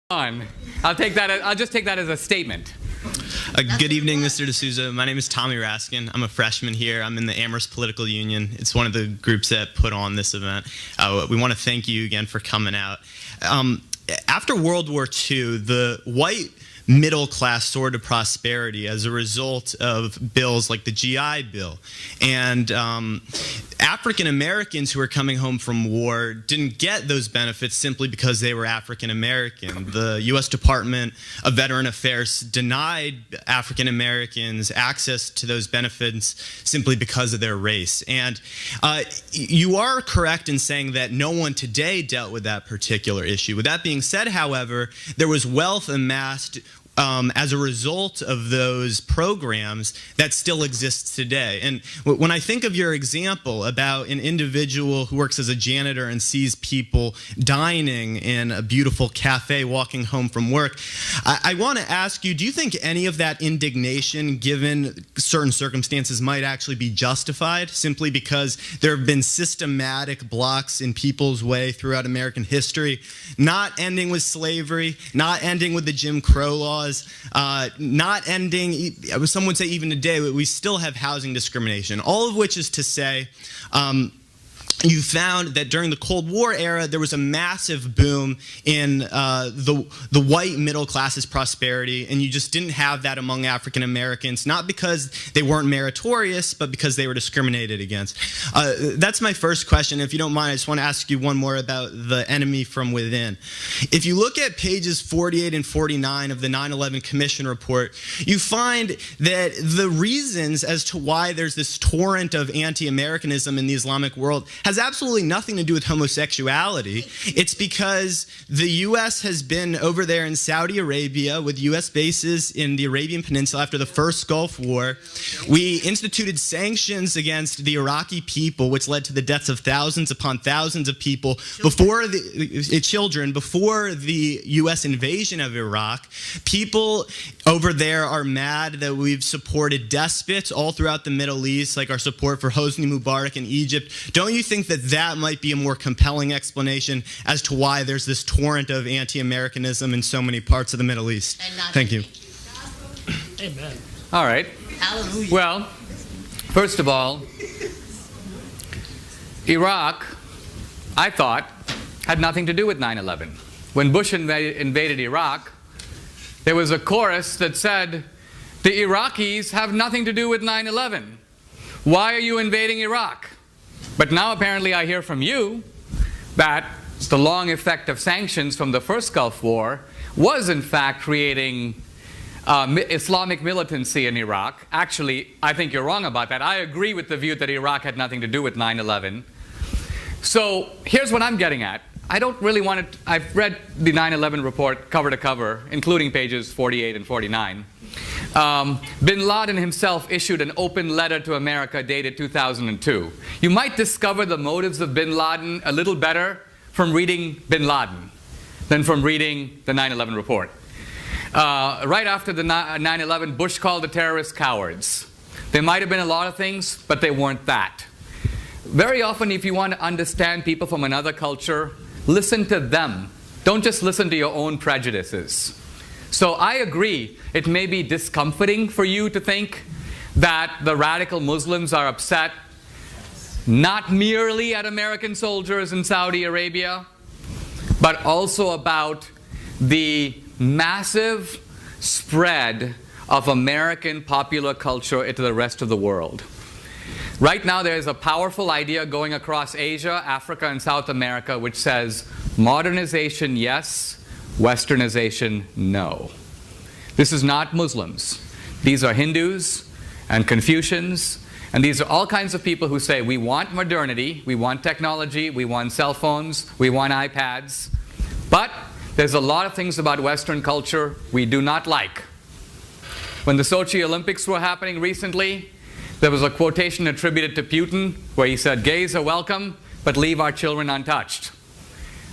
I'll just take that as a statement. Good evening, Mr. D'Souza. My name is Tommy Raskin. I'm a freshman here. I'm in the Amherst Political Union. It's one of the groups that put on this event. We want to thank you again for coming out. After World War II, the white middle class soared to prosperity as a result of bills like the GI Bill. And African Americans who were coming home from war didn't get those benefits simply because they were African American. The U.S. Department of Veteran Affairs denied African Americans access to those benefits simply because of their race. And you are correct in saying that no one today dealt with that particular issue. With that being said, however, there was wealth amassed as a result of those programs that still exists today. And when I think of your example about an individual who works as a janitor and sees people dining in a beautiful cafe walking home from work, I want to ask you, do you think any of that indignation, given certain circumstances, might actually be justified simply because there have been systematic blocks in people's way throughout American history, not ending with slavery, not ending with the Jim Crow laws, not ending, some would say even today, we still have housing discrimination, all of which is to say, you found that during the Cold War era, there was a massive boom in the white middle class's prosperity, and you just didn't have that among African Americans, not because they weren't meritorious, but because they were discriminated against. That's my first question. If you don't mind, I just want to ask you one more about the enemy from within. If you look at pages 48 and 49 of the 9/11 Commission report, you find that the reasons as to why there's this torrent of anti-Americanism in the Islamic world has absolutely nothing to do with homosexuality. It's because the U.S. has been over there in Saudi Arabia with U.S. bases in the Arabian Peninsula after the first Gulf War. We instituted sanctions against the Iraqi people, which led to the deaths of thousands upon thousands of people before the U.S. invasion of Iraq. People over there are mad that we've supported despots all throughout the Middle East, like our support for Hosni Mubarak in Egypt. Don't you think that might be a more compelling explanation as to why there's this torrent of anti-Americanism in so many parts of the Middle East? Thank you. Amen. All right. Hallelujah. Well, first of all, Iraq, I thought, had nothing to do with 9/11. When Bush invaded Iraq, there was a chorus that said, the Iraqis have nothing to do with 9/11. Why are you invading Iraq? But now apparently I hear from you that the long effect of sanctions from the first Gulf War was in fact creating Islamic militancy in Iraq. Actually, I think you're wrong about that. I agree with the view that Iraq had nothing to do with 9/11. So here's what I'm getting at. I don't really want to, I've read the 9/11 report cover to cover, including pages 48 and 49. Bin Laden himself issued an open letter to America dated 2002. You might discover the motives of Bin Laden a little better from reading Bin Laden than from reading the 9/11 report. Right after the 9/11, Bush called the terrorists cowards. There might have been a lot of things, but they weren't that. Very often, if you want to understand people from another culture, listen to them. Don't just listen to your own prejudices. So I agree, it may be discomforting for you to think that the radical Muslims are upset not merely at American soldiers in Saudi Arabia, but also about the massive spread of American popular culture into the rest of the world. Right now there is a powerful idea going across Asia, Africa, and South America which says modernization, yes, Westernization, no. This is not Muslims. These are Hindus and Confucians, and these are all kinds of people who say we want modernity, we want technology, we want cell phones, we want iPads, but there's a lot of things about Western culture we do not like. When the Sochi Olympics were happening recently, there was a quotation attributed to Putin where he said, gays are welcome, but leave our children untouched.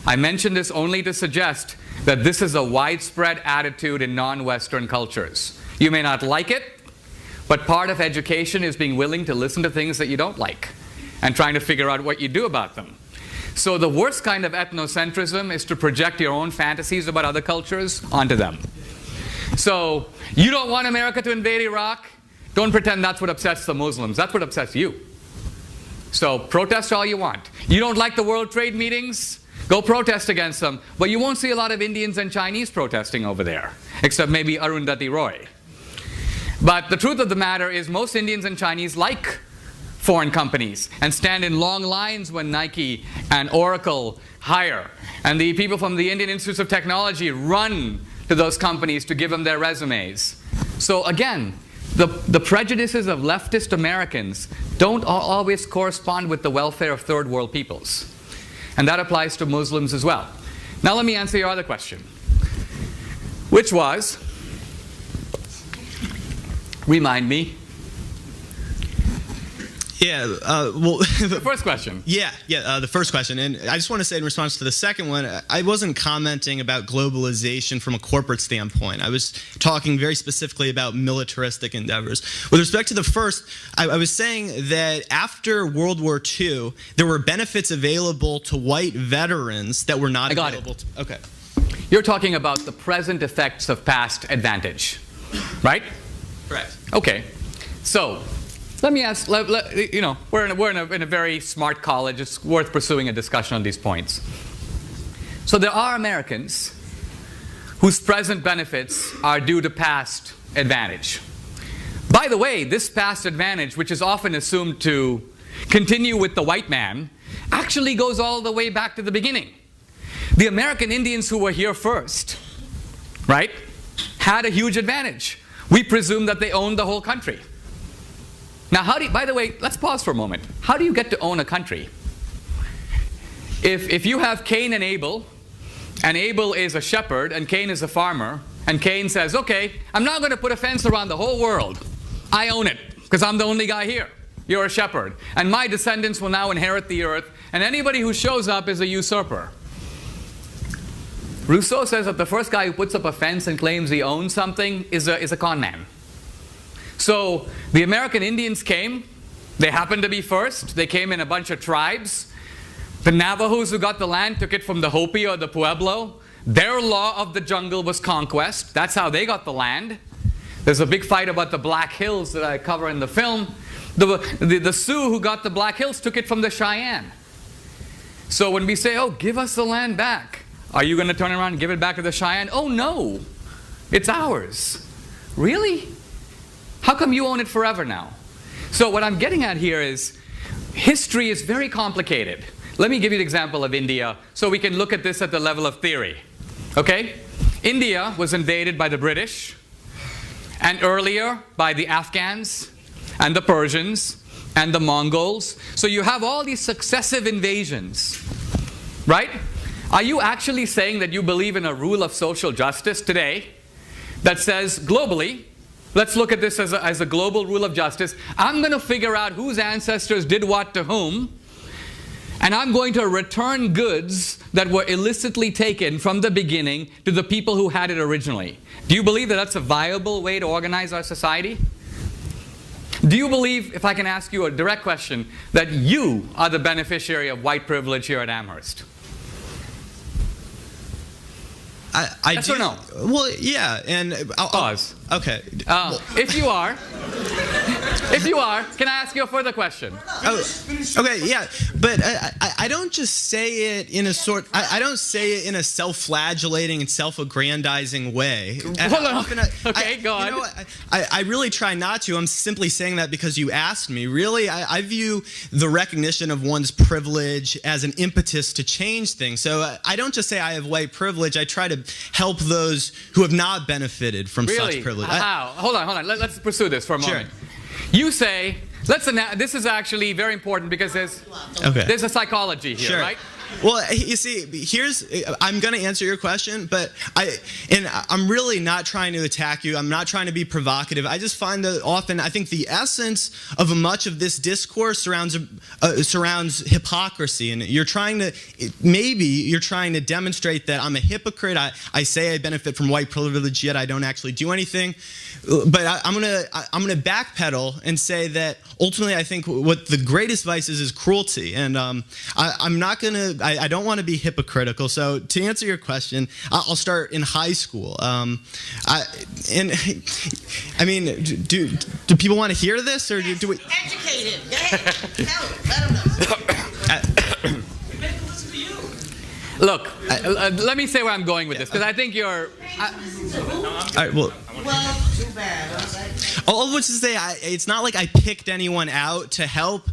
I mention this only to suggest that this is a widespread attitude in non-Western cultures. You may not like it, but part of education is being willing to listen to things that you don't like and trying to figure out what you do about them. So the worst kind of ethnocentrism is to project your own fantasies about other cultures onto them. So you don't want America to invade Iraq? Don't pretend that's what upsets the Muslims. That's what upsets you. So protest all you want. You don't like the World Trade meetings? Go protest against them. But you won't see a lot of Indians and Chinese protesting over there, except maybe Arundhati Roy. But the truth of the matter is most Indians and Chinese like foreign companies and stand in long lines when Nike and Oracle hire. And the people from the Indian Institutes of Technology run to those companies to give them their resumes. So again, the prejudices of leftist Americans don't always correspond with the welfare of third world peoples. And that applies to Muslims as well. Now let me answer your other question, which was, remind me. Yeah, well, the first question. Yeah, the first question. And I just want to say in response to the second one, I wasn't commenting about globalization from a corporate standpoint. I was talking very specifically about militaristic endeavors. With respect to the first, I was saying that after World War II, there were benefits available to white veterans that were not available to... Okay. You're talking about the present effects of past advantage, right? Correct. Okay. So let me ask, you know, we're in a very smart college. It's worth pursuing a discussion on these points. So there are Americans whose present benefits are due to past advantage. By the way, this past advantage, which is often assumed to continue with the white man, actually goes all the way back to the beginning. The American Indians who were here first, right, had a huge advantage. We presume that they owned the whole country. Now, by the way, let's pause for a moment. How do you get to own a country? If you have Cain and Abel is a shepherd and Cain is a farmer, and Cain says, okay, I'm not going to put a fence around the whole world. I own it, because I'm the only guy here. You're a shepherd. And my descendants will now inherit the earth, and anybody who shows up is a usurper. Rousseau says that the first guy who puts up a fence and claims he owns something is a con man. So the American Indians came. They happened to be first. They came in a bunch of tribes. The Navajos who got the land took it from the Hopi or the Pueblo. Their law of the jungle was conquest. That's how they got the land. There's a big fight about the Black Hills that I cover in the film. The Sioux who got the Black Hills took it from the Cheyenne. So when we say, oh, give us the land back, are you going to turn around and give it back to the Cheyenne? Oh, no. It's ours. Really? How come you own it forever now? So what I'm getting at here is history is very complicated. Let me give you an example of India so we can look at this at the level of theory. Okay? India was invaded by the British, and earlier by the Afghans and the Persians and the Mongols. So you have all these successive invasions, right? Are you actually saying that you believe in a rule of social justice today that says globally, let's look at this as a global rule of justice. I'm going to figure out whose ancestors did what to whom, and I'm going to return goods that were illicitly taken from the beginning to the people who had it originally. Do you believe that that's a viable way to organize our society? Do you believe, if I can ask you a direct question, that you are the beneficiary of white privilege here at Amherst? Yes or no? Well, yeah, and pause. Okay. If you are, can I ask you a further question? Okay, yeah, but I don't just say it in a I don't say it in a self-flagellating and self-aggrandizing way. Hold on. Okay, go on. You know, I really try not to. I'm simply saying that because you asked me. Really, I view the recognition of one's privilege as an impetus to change things. So I don't just say I have white privilege. I try to help those who have not benefited from such privilege. How? Hold on. Let's pursue this for a moment. You say, this is actually very important because there's a psychology here, right? Well, you see, I'm going to answer your question, but I'm really not trying to attack you. I'm not trying to be provocative. I just find that often, I think the essence of much of this discourse surrounds hypocrisy, and you're trying to demonstrate that I'm a hypocrite. I say I benefit from white privilege, yet I don't actually do anything. But I'm gonna backpedal and say that ultimately I think what the greatest vice is cruelty, and I'm not gonna I don't want to be hypocritical. So to answer your question, I'll start in high school. I mean, do people want to hear this, or do we? Educated. Go ahead. Tell them. Let them know. Look, let me say where I'm going with this, because I think you're... all right, well, too bad. all of which is to say, it's not like I picked anyone out to help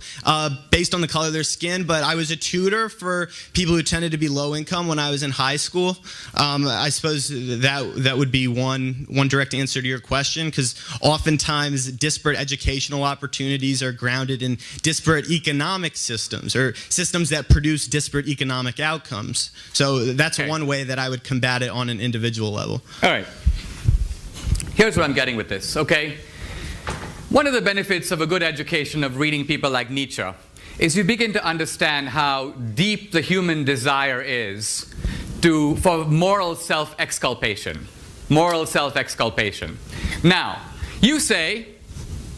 based on the color of their skin, but I was a tutor for people who tended to be low income when I was in high school. I suppose that would be one direct answer to your question, because oftentimes disparate educational opportunities are grounded in disparate economic systems, or systems that produce disparate economic outcomes. So that's one way that I would combat it on an individual level. All right. Here's what I'm getting with this, okay? One of the benefits of a good education of reading people like Nietzsche is you begin to understand how deep the human desire is for moral self-exculpation. Moral self-exculpation. Now, you say,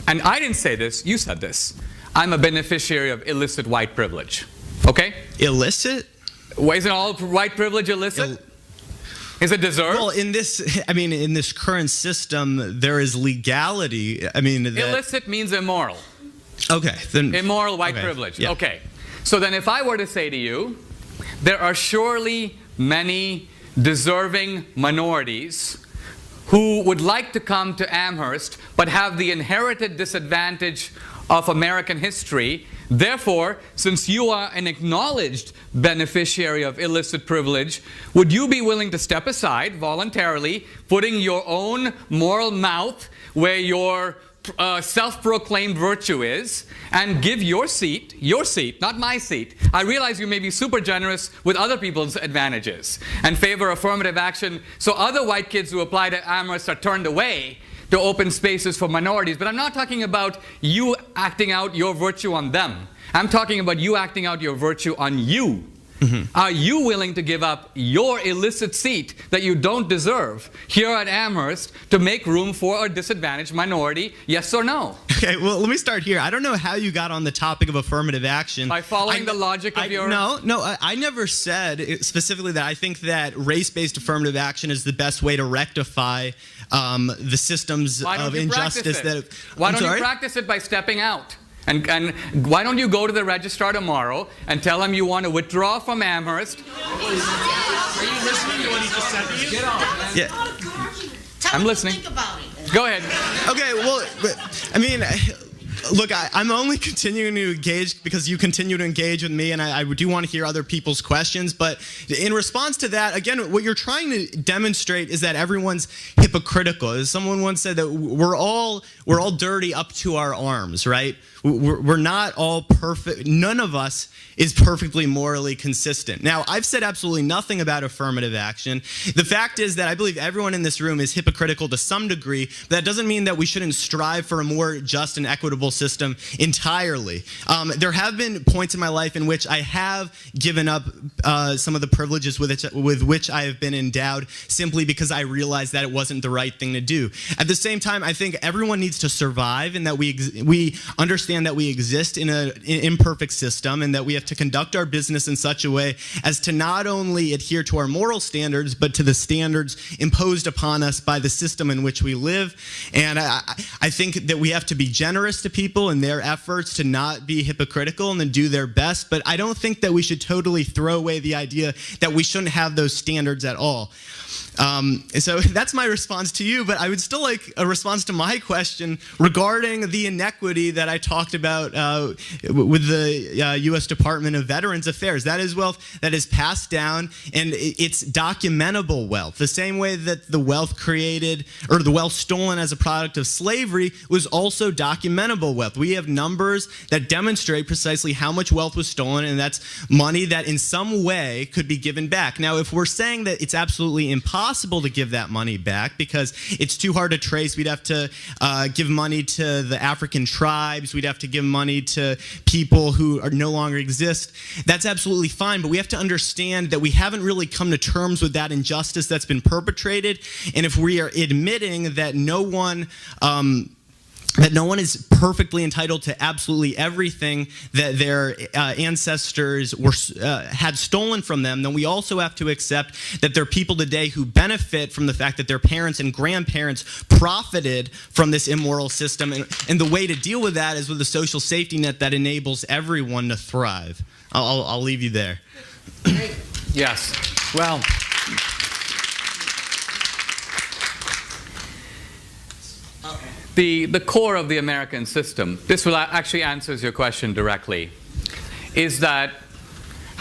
and I didn't say this, you said this, I'm a beneficiary of illicit white privilege, okay? Illicit? Well, isn't all white privilege illicit? Is it deserved? Well, in this current system, there is legality. I mean, illicit means immoral. Okay, then immoral white privilege. Yeah. Okay. So then if I were to say to you, there are surely many deserving minorities who would like to come to Amherst but have the inherited disadvantage of American history. Therefore, since you are an acknowledged beneficiary of illicit privilege, would you be willing to step aside voluntarily, putting your own moral mouth where your self-proclaimed virtue is, and give your seat, not my seat. I realize you may be super generous with other people's advantages and favor affirmative action, so other white kids who apply to Amherst are turned away to open spaces for minorities. But I'm not talking about you acting out your virtue on them. I'm talking about you acting out your virtue on you. Mm-hmm. Are you willing to give up your illicit seat that you don't deserve here at Amherst to make room for a disadvantaged minority? Yes or no? Okay, well, let me start here. I don't know how you got on the topic of affirmative action. By following the logic of your... No, I never said specifically that I think that race-based affirmative action is the best way to rectify the systems of injustice that... Why don't you practice it by stepping out? And why don't you go to the registrar tomorrow and tell him you want to withdraw from Amherst? Are you listening to what he just said to you? Get on. Yeah. I'm listening. Think about it. Go ahead. Okay, well, I mean, look, I'm only continuing to engage because you continue to engage with me, and I do want to hear other people's questions. But in response to that, again, what you're trying to demonstrate is that everyone's hypocritical. As someone once said, that we're all dirty up to our arms, right? We're not all perfect. None of us is perfectly morally consistent. Now, I've said absolutely nothing about affirmative action. The fact is that I believe everyone in this room is hypocritical to some degree, but that doesn't mean that we shouldn't strive for a more just and equitable system entirely. There have been points in my life in which I have given up some of the privileges with which I have been endowed simply because I realized that it wasn't the right thing to do. At the same time, I think everyone needs to survive, and that we understand that we exist in an imperfect system, and that we have to conduct our business in such a way as to not only adhere to our moral standards, but to the standards imposed upon us by the system in which we live. And I think that we have to be generous to people in their efforts to not be hypocritical and to do their best, but I don't think that we should totally throw away the idea that we shouldn't have those standards at all. So that's my response to you, but I would still like a response to my question regarding the inequity that I talked about with the U.S. Department of Veterans Affairs. That is wealth that is passed down, and it's documentable wealth. The same way that the wealth created, or the wealth stolen as a product of slavery, was also documentable wealth. We have numbers that demonstrate precisely how much wealth was stolen, and that's money that in some way could be given back. Now, if we're saying that it's absolutely impossible to give that money back because it's too hard to trace, we'd have to give money to the African tribes, we'd have to give money to people who no longer exist. That's absolutely fine, but we have to understand that we haven't really come to terms with that injustice that's been perpetrated, and if we are admitting that no one that no one is perfectly entitled to absolutely everything that their ancestors had stolen from them, then we also have to accept that there are people today who benefit from the fact that their parents and grandparents profited from this immoral system. And the way to deal with that is with a social safety net that enables everyone to thrive. I'll leave you there. Yes. Well, the core of the American system, this will actually answers your question directly, is that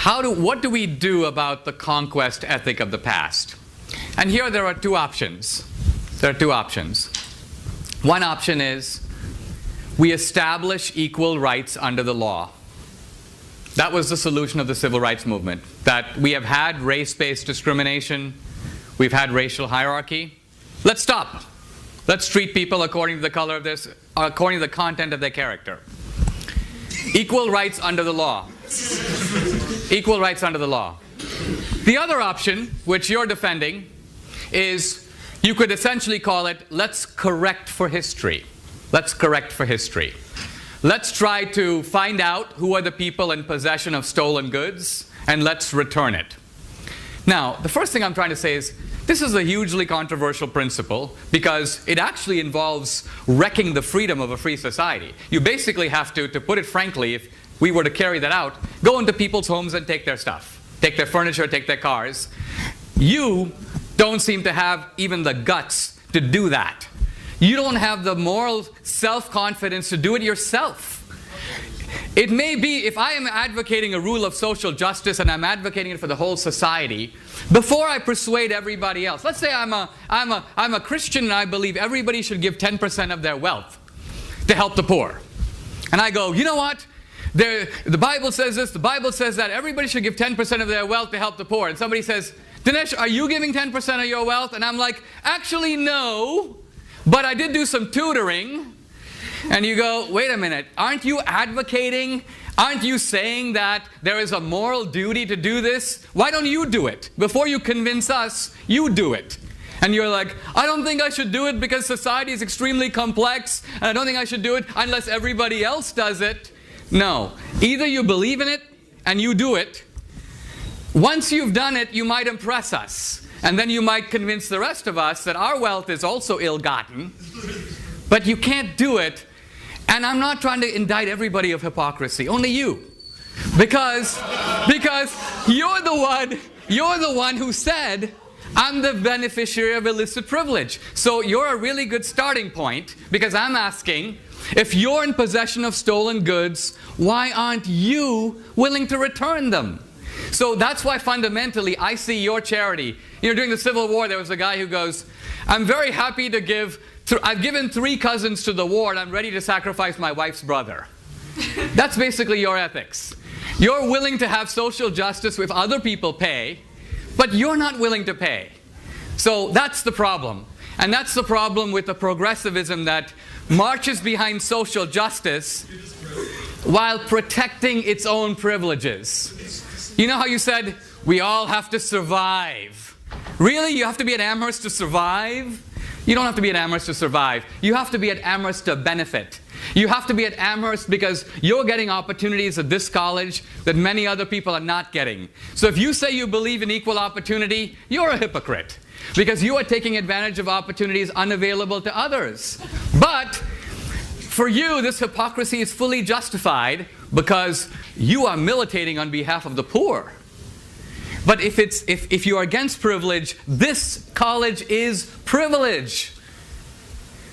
what do we do about the conquest ethic of the past? And here there are two options. There are two options. One option is we establish equal rights under the law. That was the solution of the civil rights movement, that we have had race-based discrimination, we've had racial hierarchy. Let's stop. Let's treat people according to the color of this, according to the content of their character. Equal rights under the law. Equal rights under the law. The other option, which you're defending, is you could essentially call it, let's correct for history. Let's correct for history. Let's try to find out who are the people in possession of stolen goods, and let's return it. Now, the first thing I'm trying to say is, this is a hugely controversial principle because it actually involves wrecking the freedom of a free society. You basically have to put it frankly, if we were to carry that out, go into people's homes and take their stuff. Take their furniture, take their cars. You don't seem to have even the guts to do that. You don't have the moral self-confidence to do it yourself. It may be, if I am advocating a rule of social justice and I'm advocating it for the whole society, before I persuade everybody else, let's say I'm a Christian and I believe everybody should give 10% of their wealth to help the poor. And I go, you know what? The Bible says this, the Bible says that, everybody should give 10% of their wealth to help the poor. And somebody says, Dinesh, are you giving 10% of your wealth? And I'm like, actually no, but I did do some tutoring. And you go, wait a minute, aren't you advocating, aren't you saying that there is a moral duty to do this? Why don't you do it? Before you convince us, you do it. And you're like, I don't think I should do it because society is extremely complex, and I don't think I should do it unless everybody else does it. No, either you believe in it and you do it. Once you've done it, you might impress us. And then you might convince the rest of us that our wealth is also ill-gotten. But you can't do it. And I'm not trying to indict everybody of hypocrisy, only you. Because you're the one who said, I'm the beneficiary of illicit privilege. So you're a really good starting point, because I'm asking, if you're in possession of stolen goods, why aren't you willing to return them? So that's why fundamentally I see your charity. You know, during the Civil War, there was a guy who goes, I'm very happy to give, I've given 3 cousins to the war and I'm ready to sacrifice my wife's brother. That's basically your ethics. You're willing to have social justice if other people pay, but you're not willing to pay. So that's the problem. And that's the problem with the progressivism that marches behind social justice while protecting its own privileges. You know how you said, we all have to survive. Really? You have to be at Amherst to survive? You don't have to be at Amherst to survive. You have to be at Amherst to benefit. You have to be at Amherst because you're getting opportunities at this college that many other people are not getting. So if you say you believe in equal opportunity, you're a hypocrite. Because you are taking advantage of opportunities unavailable to others. But for you, this hypocrisy is fully justified because you are militating on behalf of the poor. But if you are against privilege, this college is privilege.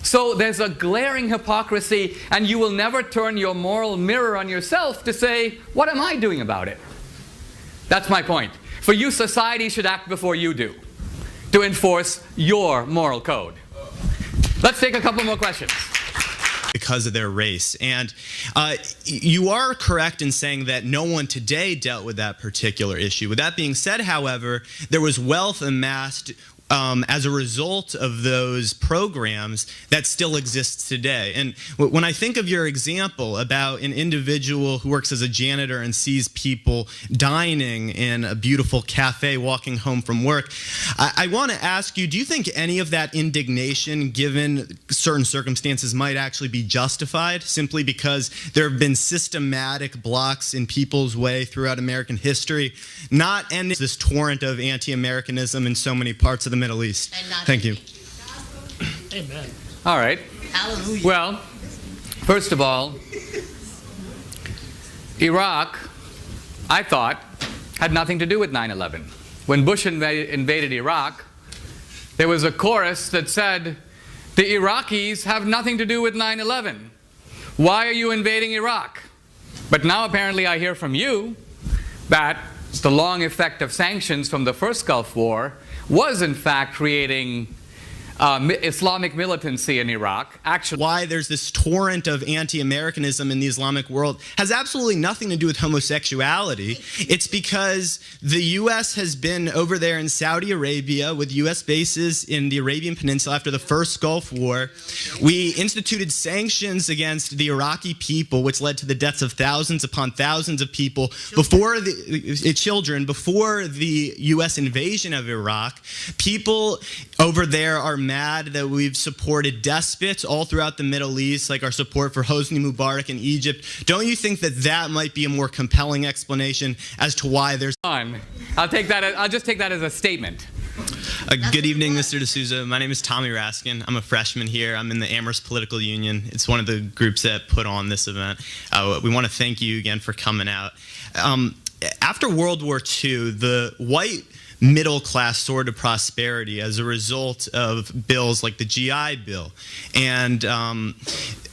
So there's a glaring hypocrisy, and you will never turn your moral mirror on yourself to say, what am I doing about it? That's my point. For you, society should act before you do, to enforce your moral code. Let's take a couple more questions. Because of their race. And you are correct in saying that no one today dealt with that particular issue. With that being said, however, there was wealth amassed as a result of those programs that still exists today. And when I think of your example about an individual who works as a janitor and sees people dining in a beautiful cafe walking home from work, I want to ask you, do you think any of that indignation, given certain circumstances, might actually be justified simply because there have been systematic blocks in people's way throughout American history, not ending this torrent of anti-Americanism in so many parts of the Middle East? Thank you. Amen. All right. Hallelujah. Well, first of all, Iraq, I thought, had nothing to do with 9/11. When Bush invaded Iraq, there was a chorus that said, the Iraqis have nothing to do with 9/11. Why are you invading Iraq? But now apparently I hear from you that the long effect of sanctions from the first Gulf War was in fact creating Islamic militancy in Iraq. Actually, why there's this torrent of anti-Americanism in the Islamic world has absolutely nothing to do with homosexuality. It's because the U.S. has been over there in Saudi Arabia with U.S. bases in the Arabian Peninsula after the first Gulf War. We instituted sanctions against the Iraqi people, which led to the deaths of thousands upon thousands of people before the U.S. invasion of Iraq. People over there are mad that we've supported despots all throughout the Middle East, like our support for Hosni Mubarak in Egypt. Don't you think that that might be a more compelling explanation as to why there's... I'll just take that as a statement. Good evening, Mr. D'Souza. My name is Tommy Raskin. I'm a freshman here. I'm in the Amherst Political Union. It's one of the groups that put on this event. We want to thank you again for coming out. After World War II, the white middle class soared to prosperity as a result of bills like the GI Bill. And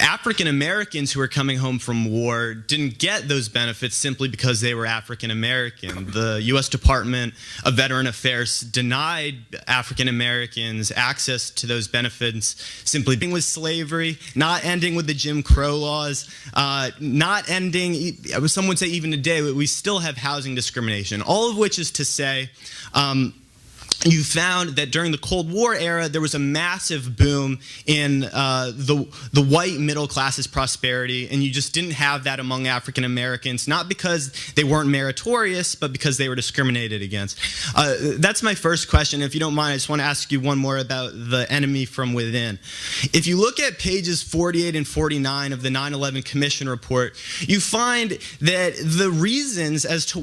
African Americans who were coming home from war didn't get those benefits simply because they were African American. The U.S. Department of Veteran Affairs denied African Americans access to those benefits simply being with slavery, not ending with the Jim Crow laws, not ending, some would say even today, we still have housing discrimination. All of which is to say, you found that during the Cold War era, there was a massive boom in the white middle class's prosperity, and you just didn't have that among African Americans, not because they weren't meritorious, but because they were discriminated against. That's my first question. If you don't mind, I just want to ask you one more about the enemy from within. If you look at pages 48 and 49 of the 9/11 Commission report, you find that the reasons as to